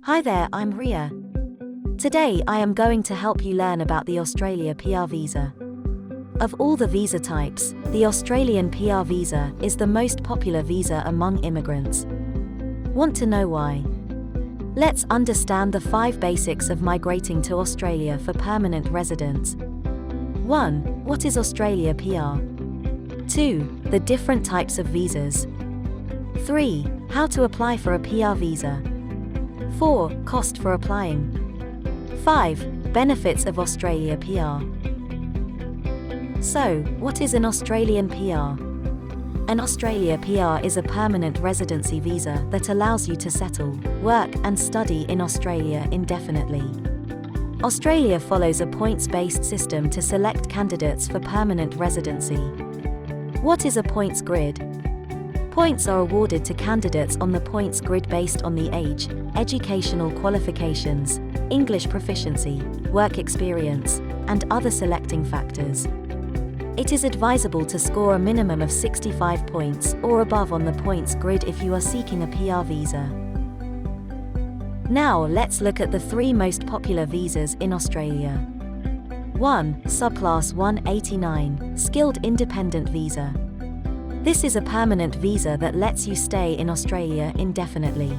Hi there, I'm Riya. Today I am going to help you learn about the Australia PR visa. Of all the visa types, the Australian PR visa is the most popular visa among immigrants. Want to know why? Let's understand the 5 basics of migrating to Australia for permanent residents. 1. What is Australia PR? 2. The different types of visas. 3. How to apply for a PR visa. 4. Cost for applying. 5. Benefits of Australia PR. So, what is an Australian PR? An Australia PR is a permanent residency visa that allows you to settle, work and study in Australia indefinitely. Australia follows a points-based system to select candidates for permanent residency. What is a points grid? Points are awarded to candidates on the points grid based on the age, educational qualifications, English proficiency, work experience, and other selecting factors. It is advisable to score a minimum of 65 points or above on the points grid if you are seeking a PR visa. Now let's look at the 3 most popular visas in Australia. 1. Subclass 189, Skilled Independent Visa. This is a permanent visa that lets you stay in Australia indefinitely.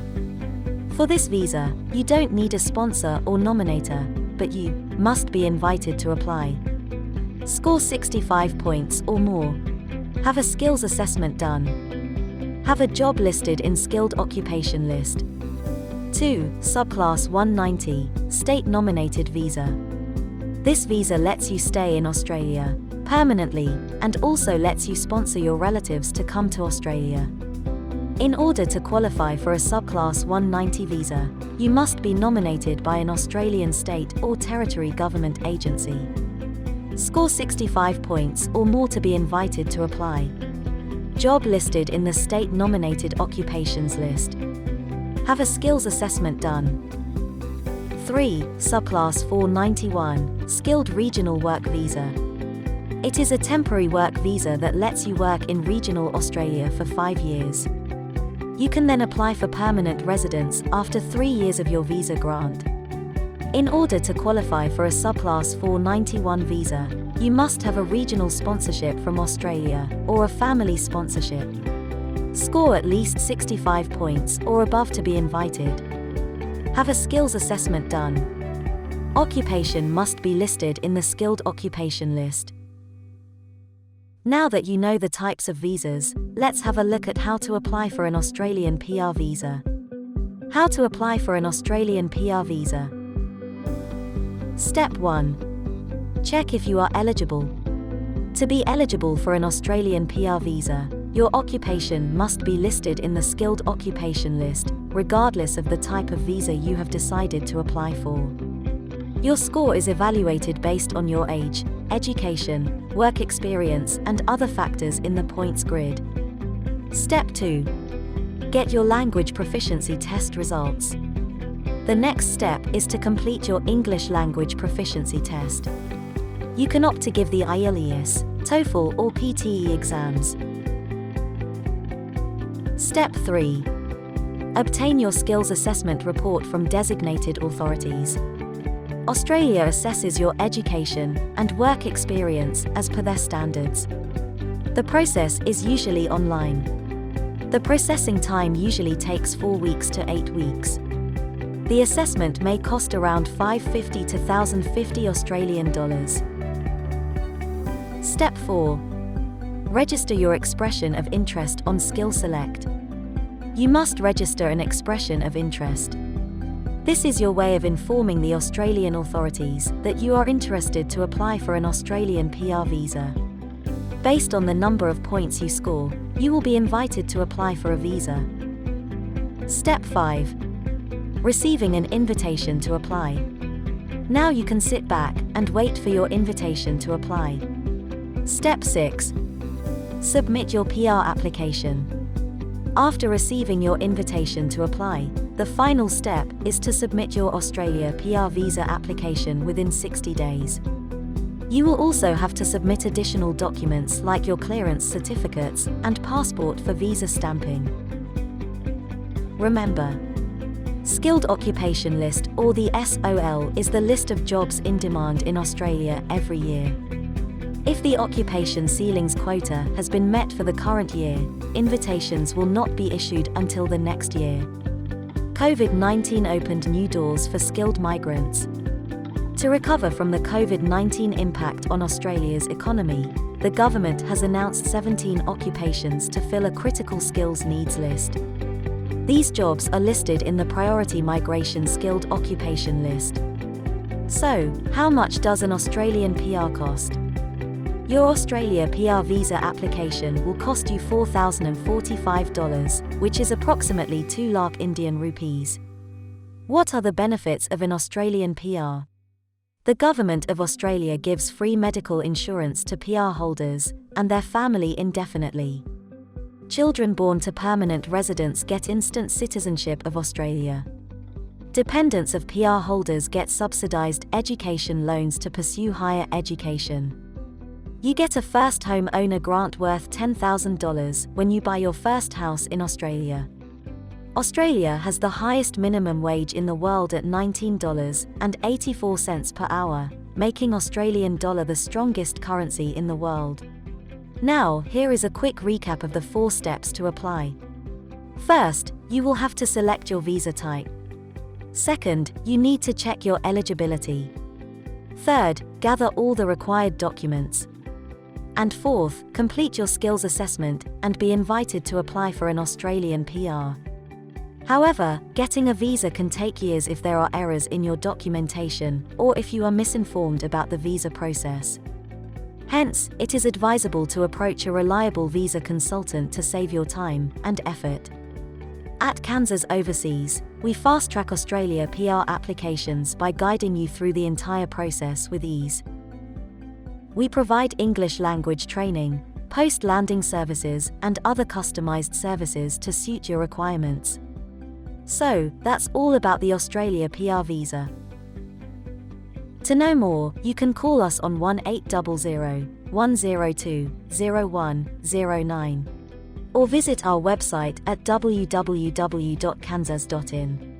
For this visa, you don't need a sponsor or nominator, but you must be invited to apply. Score 65 points or more. Have a skills assessment done. Have a job listed in skilled occupation list. 2. Subclass 190, State Nominated Visa. This visa lets you stay in Australia permanently and also lets you sponsor your relatives to come to Australia. In order to qualify for a Subclass 190 visa, you must be nominated by an Australian state or territory government agency. Score 65 points or more to be invited to apply. Job listed in the state nominated occupations list. Have a skills assessment done. 3. Subclass 491, Skilled Regional Work Visa. It is a temporary work visa that lets you work in regional Australia for 5 years. You can then apply for permanent residence after 3 years of your visa grant. In order to qualify for a Subclass 491 visa, you must have a regional sponsorship from Australia or a family sponsorship. Score at least 65 points or above to be invited. Have a skills assessment done. Occupation must be listed in the skilled occupation list. Now that you know the types of visas, let's have a look at how to apply for an Australian PR visa. How to apply for an Australian PR visa. Step 1. Check if you are eligible. To be eligible for an Australian PR visa, your occupation must be listed in the skilled occupation list, regardless of the type of visa you have decided to apply for. Your score is evaluated based on your age, education, work experience, and other factors in the points grid. Step 2. Get your language proficiency test results. The next step is to complete your English language proficiency test. You can opt to give the IELTS, TOEFL, or PTE exams. Step 3. Obtain your skills assessment report from designated authorities. Australia assesses your education and work experience as per their standards. The process is usually online. The processing time usually takes 4 weeks to 8 weeks. The assessment may cost around $550 to $1,050 Australian dollars. Step 4. Register your expression of interest on Skill Select. You must register an expression of interest. This is your way of informing the Australian authorities that you are interested to apply for an Australian PR visa. Based on the number of points you score, you will be invited to apply for a visa. Step 5. Receiving an invitation to apply. Now you can sit back and wait for your invitation to apply. Step 6. Submit your PR application. After receiving your invitation to apply, the final step is to submit your Australia PR visa application within 60 days. You will also have to submit additional documents like your clearance certificates and passport for visa stamping. Remember, Skilled Occupation List, or the SOL, is the list of jobs in demand in Australia every year. If the occupation ceilings quota has been met for the current year, invitations will not be issued until the next year. COVID-19 opened new doors for skilled migrants. To recover from the COVID-19 impact on Australia's economy, the government has announced 17 occupations to fill a critical skills needs list. These jobs are listed in the Priority Migration Skilled Occupation List. So, how much does an Australian PR cost? Your Australia PR visa application will cost you $4,045, which is approximately 2 lakh Indian rupees. What are the benefits of an Australian PR? The Government of Australia gives free medical insurance to PR holders and their family indefinitely. Children born to permanent residents get instant citizenship of Australia. Dependents of PR holders get subsidised education loans to pursue higher education. You get a first home owner grant worth $10,000 when you buy your first house in Australia. Australia has the highest minimum wage in the world at $19.84 per hour, making Australian dollar the strongest currency in the world. Now, here is a quick recap of the 4 steps to apply. First, you will have to select your visa type. Second, you need to check your eligibility. Third, gather all the required documents. And fourth, complete your skills assessment and be invited to apply for an Australian PR. However, getting a visa can take years if there are errors in your documentation or if you are misinformed about the visa process. Hence, it is advisable to approach a reliable visa consultant to save your time and effort. At Kansas Overseas, we fast-track Australia PR applications by guiding you through the entire process with ease. We provide English language training, post-landing services, and other customized services to suit your requirements. So, that's all about the Australia PR visa. To know more, you can call us on 1800-102-0109 or visit our website at www.kansas.in.